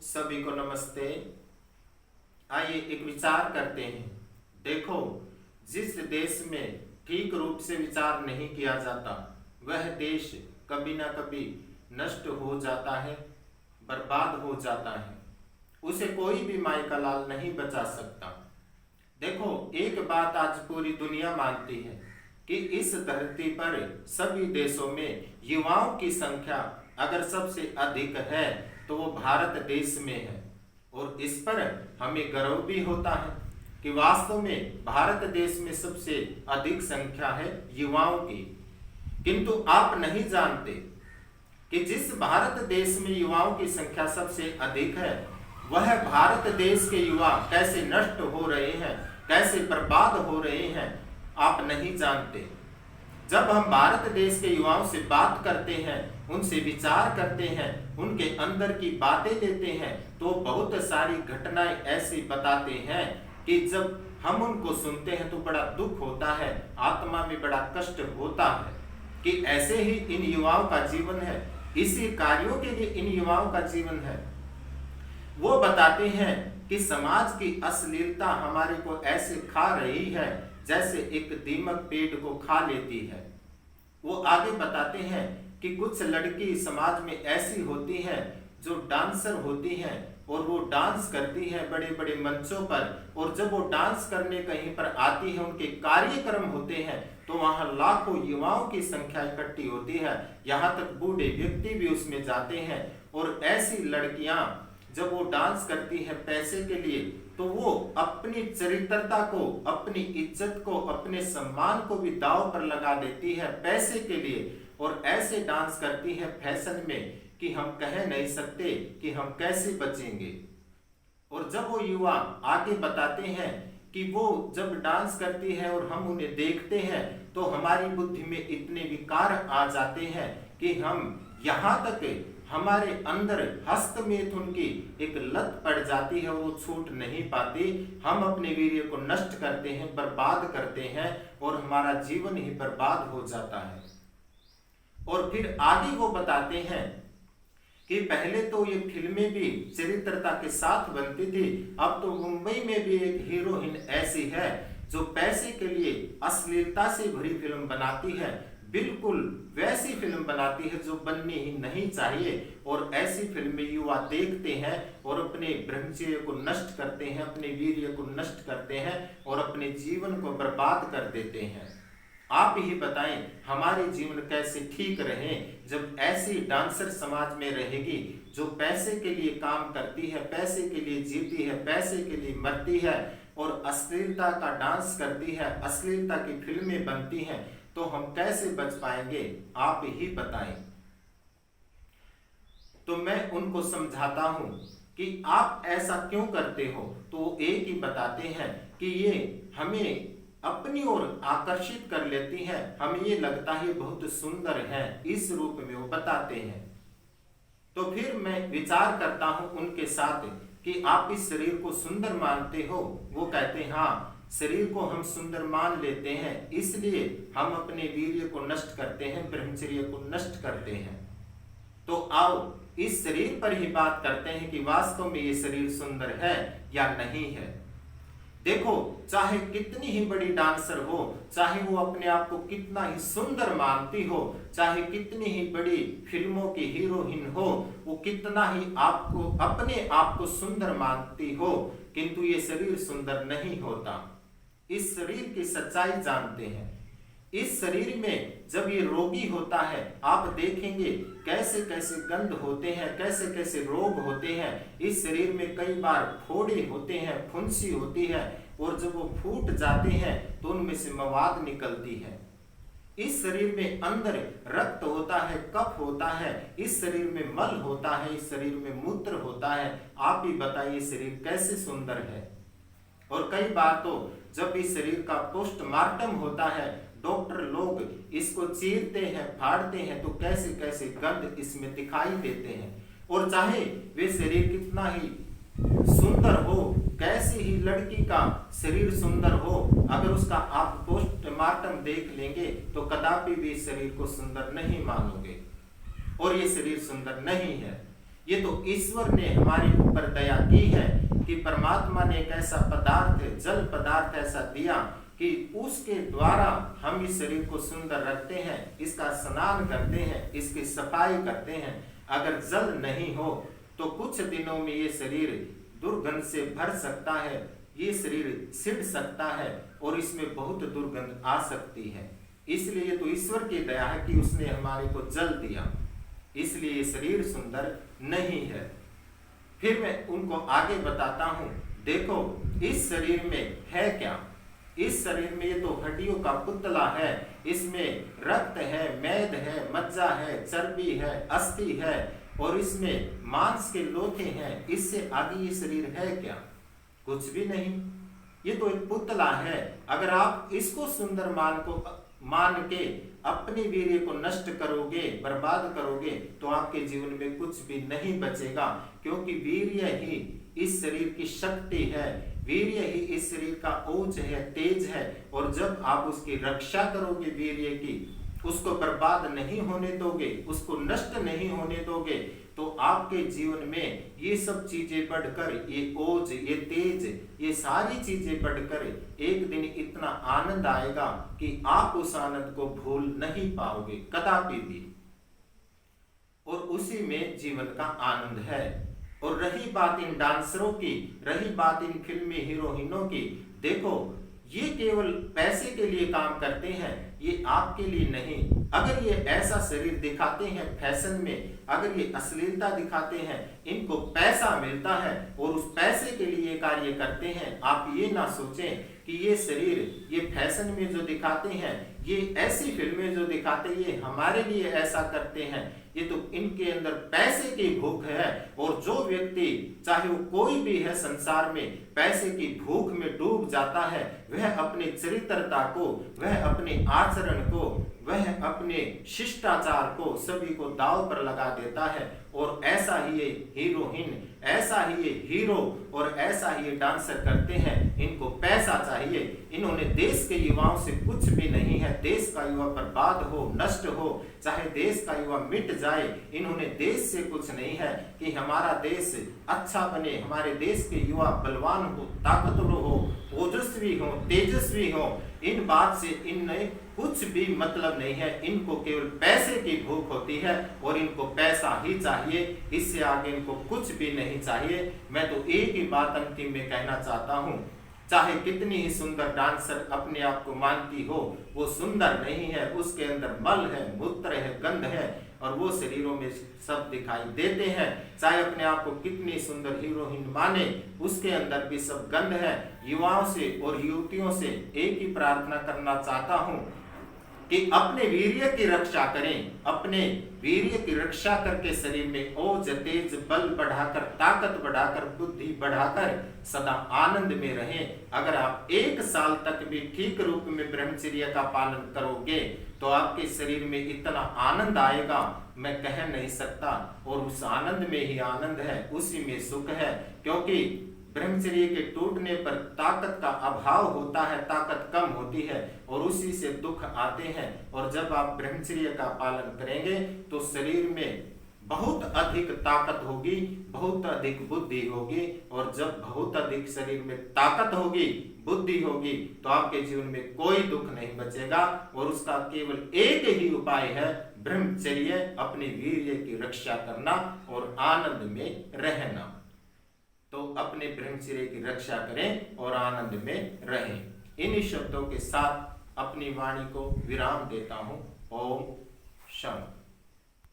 सभी को नमस्ते। आइए एक विचार करते हैं। देखो, जिस देश में ठीक रूप से विचार नहीं किया जाता वह देश कभी ना कभी नष्ट हो जाता है, बर्बाद हो जाता है। उसे कोई भी माई का लाल नहीं बचा सकता। देखो, एक बात आज पूरी दुनिया मानती है कि इस धरती पर सभी देशों में युवाओं की संख्या अगर सबसे अधिक है तो वो भारत देश में है। और इस पर हमें गर्व भी होता है कि वास्तव में भारत देश में सबसे अधिक संख्या है युवाओं की। किंतु आप नहीं जानते कि जिस भारत देश में युवाओं की संख्या सबसे अधिक है वह भारत देश के युवा कैसे नष्ट हो रहे हैं, कैसे बर्बाद हो रहे हैं, आप नहीं जानते। जब हम भारत देश के युवाओं से बात करते हैं, उनसे विचार करते हैं, उनके अंदर की बातें लेते हैं, तो बहुत सारी घटनाएं ऐसी बताते हैं कि जब हम उनको सुनते हैं तो बड़ा दुख होता है, आत्मा में बड़ा कष्ट होता है कि ऐसे ही इन युवाओं का जीवन है, इसी कार्यों के लिए इन युवाओं का जीवन है। वो बताते हैं कि समाज की अश्लीलता हमारे को ऐसे खा रही है जैसे एक दीमक पेट को खा लेती है। वो आगे बताते हैं कि कुछ लड़की समाज में ऐसी होती हैं जो डांसर होती हैं और वो डांस करती हैं बड़े बड़े मंचों पर, और जब वो डांस करने कहीं पर आती है, उनके कार्यक्रम होते हैं तो वहां लाखों युवाओं की संख्या इकट्ठी होती है, यहाँ तक बूढ़े व्यक्ति भी उसमें जाते हैं। और ऐसी लड़कियां जब वो डांस करती है पैसे के लिए तो वो अपनी चरित्रता को, अपनी इज्जत को, अपने सम्मान को भी दांव पर लगा देती है पैसे के लिए। और ऐसे डांस करती है फैशन में कि हम कह नहीं सकते कि हम कैसे बचेंगे। और जब वो युवा आगे बताते हैं कि वो जब डांस करती है और हम उन्हें देखते हैं तो हमारी बुद्धि में इतने विकार आ जाते हैं कि हम यहाँ तक हमारे अंदर हस्तमैथुन की एक लत पड़ जाती है और वो छूट नहीं पाती। हम अपने वीर्य को नष्ट करते हैं, बर्बाद करते हैं और हमारा जीवन ही बर्बाद हो जाता है। और फिर आगे वो बताते हैं कि पहले तो ये फिल्में भी चरित्रता के साथ बनती थी, अब तो मुंबई में भी एक हीरोइन ऐसी है जो पैसे के लिए अश्लीलता से भरी फिल्म बनाती है, बिल्कुल वैसी फिल्म बनाती है जो बननी ही नहीं चाहिए। और ऐसी फिल्में युवा देखते हैं और अपने ब्रह्मचर्य को नष्ट करते हैं, अपने वीर्य को नष्ट करते हैं और अपने जीवन को बर्बाद कर देते हैं। आप ही बताएं हमारे जीवन कैसे ठीक रहे जब ऐसी डांसर समाज में रहेगी जो पैसे के लिए काम करती है, पैसे के लिए जीती है, पैसे के लिए मरती है और अश्लीलता का डांस करती है, अश्लीलता की फिल्में बनती हैं, तो हम कैसे बच पाएंगे? आप ही बताएं। तो मैं उनको समझाता हूं कि आप ऐसा क्यों करते हो, तो वो एक ही बताते हैं कि ये हमें अपनी ओर आकर्षित कर लेती हैं, हमें ये लगता है बहुत सुंदर है, इस रूप में वो बताते हैं। तो फिर मैं विचार करता हूं उनके साथ कि आप इस शरीर को सुंदर मानते हो? वो कहते हैं हाँ, शरीर को हम सुंदर मान लेते हैं, इसलिए हम अपने वीर्य को नष्ट करते हैं, ब्रह्मचर्य को नष्ट करते हैं। तो आओ इस शरीर पर ही बात करते हैं कि वास्तव में ये शरीर सुंदर है या नहीं है। देखो, चाहे कितनी ही बड़ी डांसर हो, चाहे वो अपने आप को कितना ही सुंदर मानती हो, चाहे कितनी ही बड़ी फिल्मों की हीरोइन हो, वो कितना ही आपको अपने आप को सुंदर मानती हो, किंतु ये शरीर सुंदर नहीं होता। इस शरीर की सच्चाई जानते हैं। इस शरीर में जब ये रोगी होता है, आप देखेंगे कैसे कैसे गंध होते हैं, कैसे कैसे रोग होते हैं। इस शरीर में कई बार फोड़े होते हैं, फुंसी होती है, और जब वो फूट जाते हैं तो उनमें से मवाद निकलती है। इस शरीर में अंदर रक्त होता है, कफ होता है, इस शरीर में मल होता है, इस शरीर में मूत्र होता है। आप ही बताइए शरीर कैसे सुंदर है। और कई बार तो जब इस शरीर का पोस्टमार्टम होता है, डॉक्टर लोग इसको चीरते हैं, फाड़ते हैं, तो कैसे कैसे गंध इसमें दिखाई देते हैं। और चाहे वे शरीर कितना ही सुंदर हो, कैसी ही लड़की का शरीर सुंदर हो, अगर उसका आप पोस्टमार्टम देख लेंगे तो कदापि भी इस शरीर को सुंदर नहीं मानोगे। और ये शरीर सुंदर नहीं है। ये तो ईश्वर ने हमारे ऊपर दया की है कि परमात्मा ने एक ऐसा पदार्थ, जल पदार्थ ऐसा दिया कि उसके द्वारा हम इस शरीर को सुंदर रखते हैं, इसका स्नान करते हैं, इसकी सफाई करते हैं। अगर जल नहीं हो तो कुछ दिनों में ये शरीर दुर्गंध से भर सकता है, ये शरीर सिड़ सकता है और इसमें बहुत दुर्गंध आ सकती है। इसलिए ये तो ईश्वर की दया है कि उसने हमारे को जल दिया, इसलिए ये शरीर सुंदर नहीं है। फिर मैं उनको आगे बताता हूं, देखो इस शरीर में है क्या। इस शरीर में ये तो हड्डियों का पुतला है, इसमें रक्त है, मेद है, मज्जा है, चर्बी है, अस्थि है और इसमें मांस के लोथे हैं। इससे आगे ये शरीर है क्या? कुछ भी नहीं। ये तो एक पुतला है। अगर आप इसको सुंदर मान के अपने वीर्य को नष्ट करोगे, बर्बाद करोगे, तो आपके जीवन में कुछ भी नहीं बचेगा, क्योंकि वीर्य ही इस शरीर की शक्ति है, वीर्य ही इस शरीर का ओज है, तेज है। और जब आप उसकी रक्षा करोगे, वीर्य की, उसको बर्बाद नहीं होने दोगे, उसको नष्ट नहीं होने दोगे, तो आपके जीवन में ये सब चीजें बढ़कर, ये ओज, ये तेज, ये सारी चीजें बढ़कर एक दिन इतना आनंद आएगा कि आप उस आनंद को भूल नहीं पाओगे कदापि भी। और उसी में जीवन का आनंद है। और रही बात इन डांसरों की, रही बात इन फिल्मी हीरोइनों की, देखो ये केवल पैसे के लिए काम करते हैं, ये आपके लिए नहीं। अगर ये ऐसा शरीर दिखाते हैं फैशन में, अगर ये अश्लीलता दिखाते हैं, इनको पैसा मिलता है और उस पैसे के लिए कार्य करते हैं। आप ये ना सोचें कि ये शरीर, ये फैशन में जो दिखाते हैं, ये ऐसी फिल्में जो दिखाते हैं, ये हमारे लिए ऐसा करते हैं। ये तो इनके अंदर पैसे की भूख है। और जो व्यक्ति, चाहे वो कोई भी है संसार में, पैसे की भूख में डूब जाता है, वह अपने चरित्रता को, वह अपने आचरण को, वह अपने शिष्टाचार को, सभी को दांव पर लगा देता है। और ऐसा ही ये हीरोइन, ऐसा ही ये हीरो और ऐसा ही ये डांसर करते हैं। इनको पैसा चाहिए। इन्होंने देश के युवाओं से कुछ भी नहीं है। देश का युवा बर्बाद हो, नष्ट हो, चाहे देश का युवा मिट जाए, इन्होंने देश से कुछ नहीं है कि हमारा देश अच्छा बने, हमारे देश के युवा बलवान हो, ताकतवर हो, ओजस्वी हो, तेजस्वी हो। इन बात से इन्हें कुछ भी मतलब नहीं है। इनको केवल पैसे की भूख होती है और इनको पैसा ही चाहिए, इससे आगे इनको कुछ भी नहीं चाहिए। मैं तो एक ही बात अंतिम में कहना चाहता हूँ, चाहे कितनी ही सुंदर डांसर अपने आप को मानती हो, वो सुंदर नहीं है। उसके अंदर मल है, मूत्र है, गंध है और वो शरीरों में सब दिखाई देते हैं। चाहे अपने आप को कितनी सुंदर हीरोइन माने, उसके अंदर भी सब गंध है। युवाओं से और युवतियों से एक ही प्रार्थना करना चाहता हूँ कि अपने वीर्य की रक्षा करें, अपने वीर्य की रक्षा करके शरीर में ओज, तेज, बल बढ़ाकर, ताकत बढ़ाकर, बुद्धि बढ़ाकर सदा आनंद में रहें। अगर आप 1 साल तक भी ठीक रूप में ब्रह्मचर्य का पालन करोगे तो आपके शरीर में इतना आनंद आएगा, मैं कह नहीं सकता। और उस आनंद में ही आनंद है, उसी में सुख है। क्योंकि ब्रह्मचर्य के टूटने पर ताकत का अभाव होता है, ताकत कम होती है और उसी से दुख आते हैं। और जब आप ब्रह्मचर्य का पालन करेंगे तो शरीर में बहुत अधिक ताकत होगी, बहुत अधिक बुद्धि होगी। और जब बहुत अधिक शरीर में ताकत होगी, बुद्धि होगी, तो आपके जीवन में कोई दुख नहीं बचेगा। और उसका केवल एक ही उपाय है, ब्रह्मचर्य, अपने वीर्य की रक्षा करना और आनंद में रहना। तो अपने ब्रह्मचर्य की रक्षा करें और आनंद में रहें। इन्हीं शब्दों के साथ अपनी वाणी को विराम देता हूं। ओम शांति।